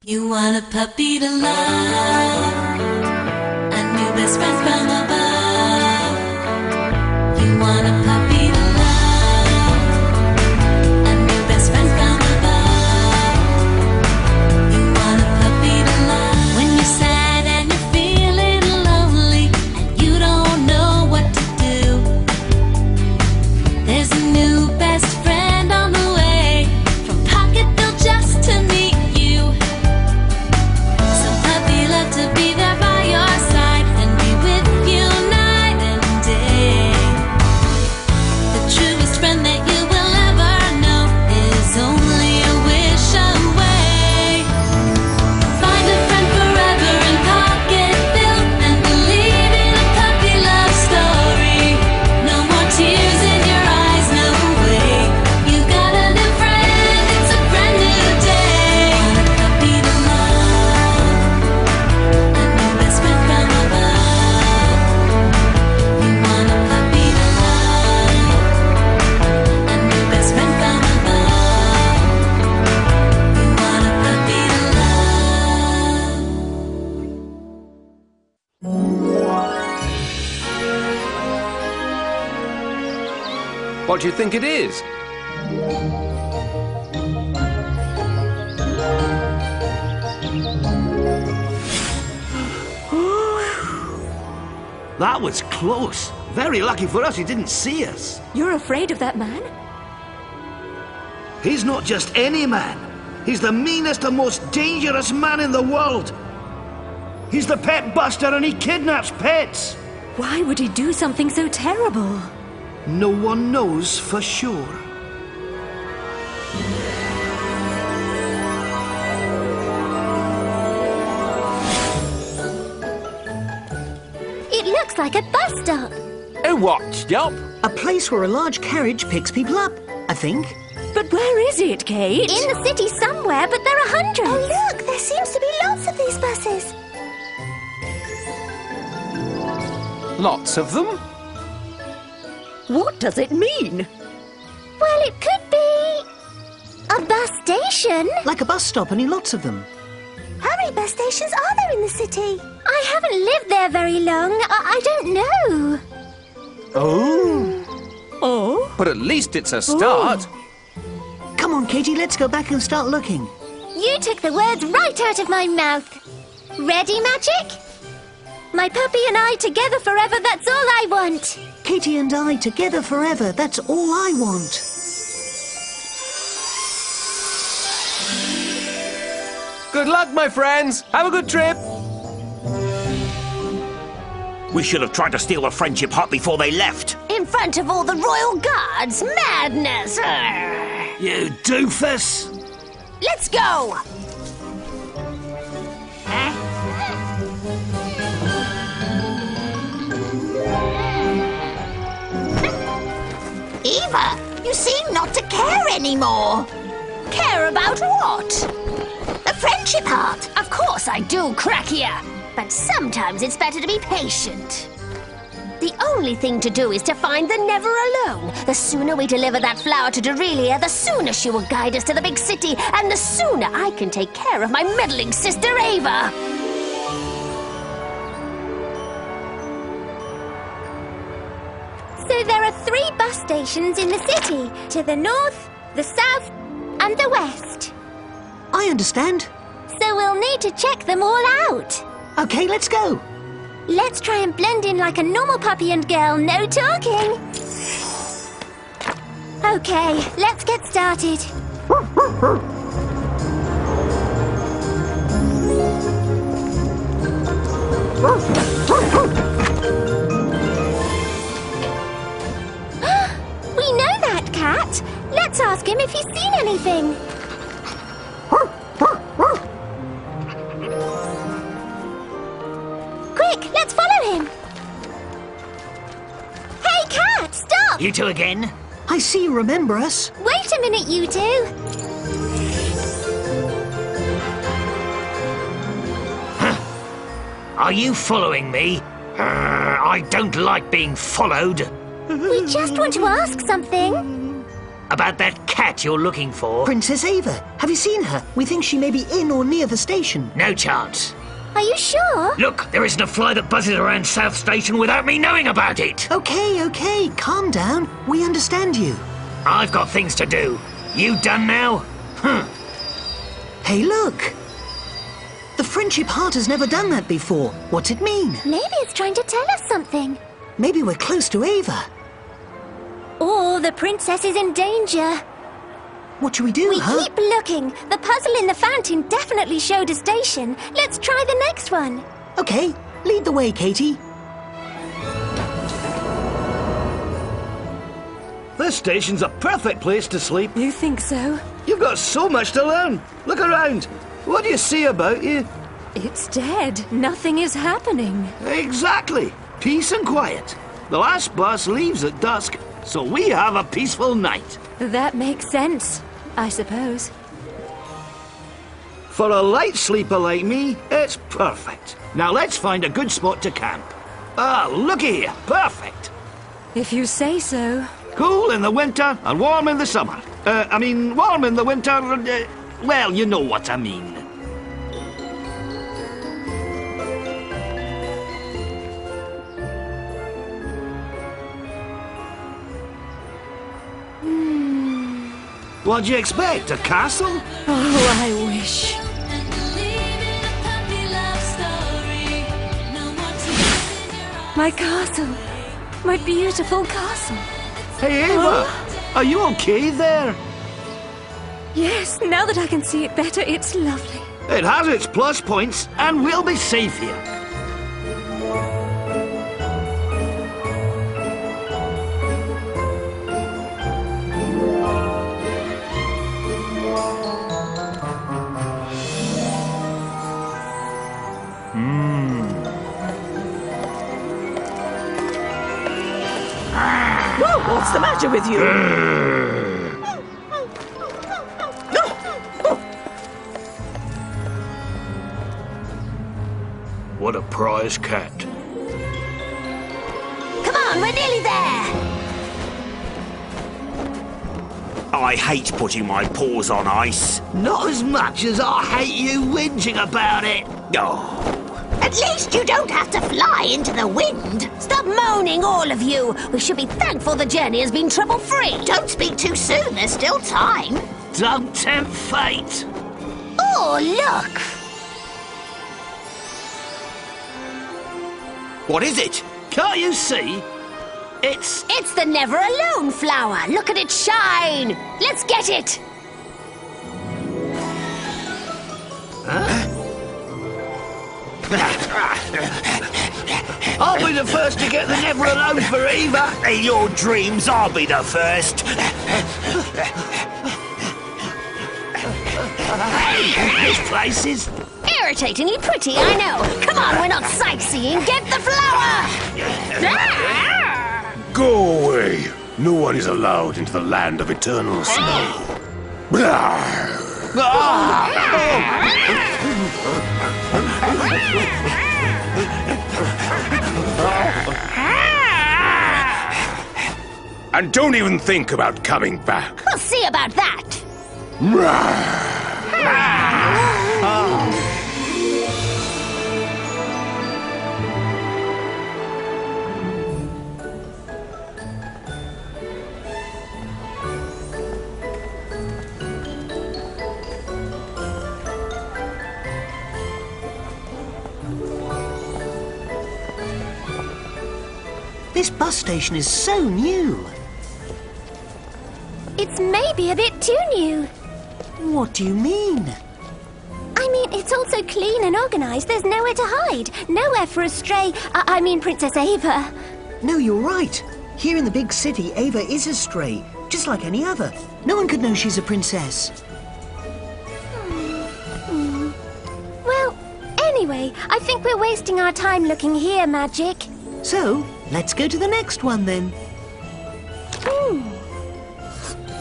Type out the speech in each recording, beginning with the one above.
You want a puppy to love, a new best friend from above. You want a puppy to love, a new best friend from above. You want a puppy to love. When you're sad and you're feeling lonely and you don't know what to do, there's a new best friend on the way from Pocketville just to meet you. To be there by your side and be with you night and day. The truest friend that you will ever know is only a wish away. Find a friend forever in Pocketville and believe in a puppy love story. No more tears in your eyes, no way. You got a new friend, it's a brand new day. Want a puppy to love, a new best friend from above. You want a puppy to love, a new best friend from above. You want a puppy to love. What do you think it is? That was close. Very lucky for us he didn't see us. You're afraid of that man? He's not just any man. He's the meanest and most dangerous man in the world. He's the pet buster and he kidnaps pets. Why would he do something so terrible? No one knows for sure. It looks like a bus stop. A what stop? A place where a large carriage picks people up, I think. But where is it, Kate? In the city somewhere, but there are hundreds. Oh, look, there seems to be lots of these buses. Lots of them? What does it mean? Well, it could be a bus station. Like a bus stop, only lots of them. How many bus stations are there in the city? I haven't lived there very long. I don't know. Oh. Oh? But at least it's a start. Come on, Katie, let's go back and start looking. You took the words right out of my mouth. Ready, Magic? My puppy and I together forever, that's all I want. Katie and I together forever, that's all I want. Good luck, my friends. Have a good trip. We should have tried to steal the friendship hut before they left. In front of all the royal guards, madness. You doofus. Let's go. Eva, you seem not to care anymore. Care about what? The friendship heart. Of course I do, Crackia. But sometimes it's better to be patient. The only thing to do is to find the Never Alone. The sooner we deliver that flower to Dorelia, the sooner she will guide us to the big city, and the sooner I can take care of my meddling sister Ava. So there are 3 bus stations in the city, to the north, the south, and the west. I understand. So we'll need to check them all out. Okay, let's go. Let's try and blend in like a normal puppy and girl, no talking. Okay, let's get started. We know that cat. Let's ask him if he's seen anything. Quick, let's follow him. Hey, cat, stop! You two again? I see you remember us. Wait a minute, you two. Are you following me? I don't like being followed. We just want to ask something. About that cat cat you're looking for? Princess Ava. Have you seen her? We think she may be in or near the station. No chance. Are you sure? Look, there isn't a fly that buzzes around South Station without me knowing about it. Okay, calm down. We understand you. I've got things to do. You done now? Hey, look. The Friendship Heart has never done that before. What's it mean? Maybe it's trying to tell us something. Maybe we're close to Ava. Or the princess is in danger. What should we do, We huh? keep looking. The puzzle in the fountain definitely showed a station. Let's try the next one. Okay, lead the way, Katie. This station's a perfect place to sleep. You think so? You've got so much to learn. Look around. What do you see about you? It's dead. Nothing is happening. Exactly. Peace and quiet. The last bus leaves at dusk, so we have a peaceful night. That makes sense, I suppose. For a light sleeper like me, it's perfect. Now let's find a good spot to camp. Ah, looky here. Perfect. If you say so. Cool in the winter and warm in the summer. Warm in the winter, well, you know what I mean. What'd you expect, a castle? Oh, I wish. My castle. My beautiful castle. Hey, Ava, are you okay there? Yes, now that I can see it better, it's lovely. It has its plus points, and we'll be safe here. Whoa, what's the matter with you? What a prize cat. Come on, we're nearly there. I hate putting my paws on ice. Not as much as I hate you whinging about it. Oh. At least you don't have to fly into the wind. Stop moaning, all of you. We should be thankful the journey has been trouble-free. Don't speak too soon. There's still time. Don't tempt fate. Oh, look. What is it? Can't you see? It's It's the Never Alone flower. Look at it shine. Let's get it. I'll be the first to get the Never Alone for Eva. In your dreams, I'll be the first. Hey, this place is... Irritatingly pretty, I know. Come on, we're not sightseeing. Get the flower. Ah! Go away. No one is allowed into the land of eternal snow. And don't even think about coming back. We'll see about that. This bus station is so new. It's maybe a bit too new. What do you mean? I mean, it's all so clean and organized, there's nowhere to hide. Nowhere for a stray... I mean, Princess Ava. No, you're right. Here in the big city, Ava is a stray, just like any other. No one could know she's a princess. Well, anyway, I think we're wasting our time looking here, Magic. So, let's go to the next one then.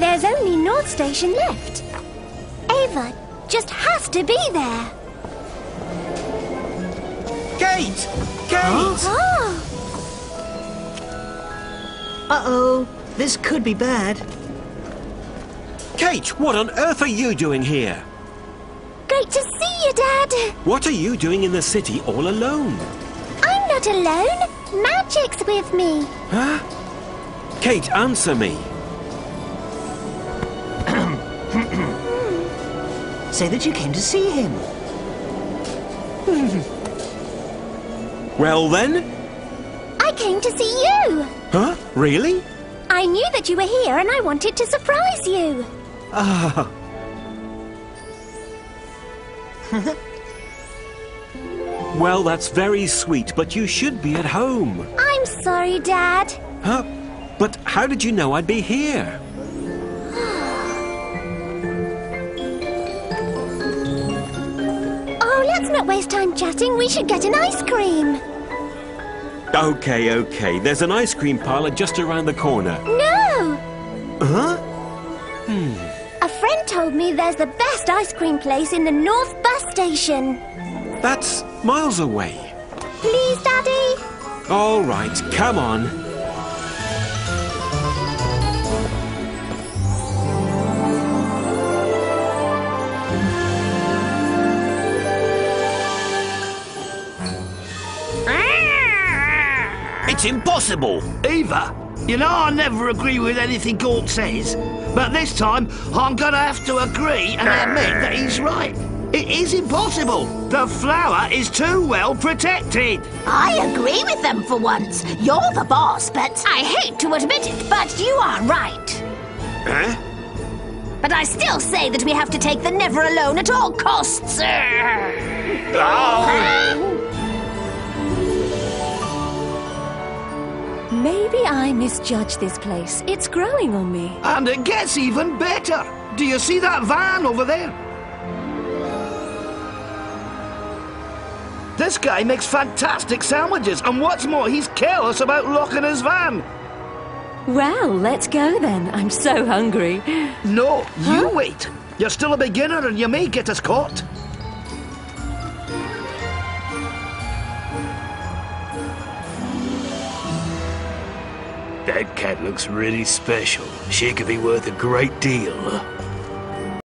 There's only North Station left. Ava just has to be there. Kate! Kate! Oh, Uh-oh, this could be bad. Kate, what on earth are you doing here? Great to see you, Dad. What are you doing in the city all alone? I'm not alone. Magic's with me. Huh? Kate, answer me. Say that you came to see him. Well then? I came to see you. Huh? Really? I knew that you were here and I wanted to surprise you. Ah. Well, that's very sweet, but you should be at home. I'm sorry, Dad. Huh? But how did you know I'd be here? Oh, let's not waste time chatting. We should get an ice cream. Okay. There's an ice cream parlor just around the corner. No! Huh? A friend told me there's the best ice cream place in the North Bus Station. That's miles away. Please, Daddy? All right, come on. It's impossible. Eva, you know I never agree with anything Galt says, but this time I'm gonna have to agree and admit that he's right. It is impossible. The flower is too well protected. I agree with them for once. You're the boss, but I hate to admit it, but you are right. Huh? But I still say that we have to take the never alone at all costs. Maybe I misjudged this place. It's growing on me. And it gets even better. Do you see that van over there? This guy makes fantastic sandwiches, and what's more, he's careless about locking his van. Well, let's go then. I'm so hungry. No, you wait. You're still a beginner and you may get us caught. That cat looks really special. She could be worth a great deal.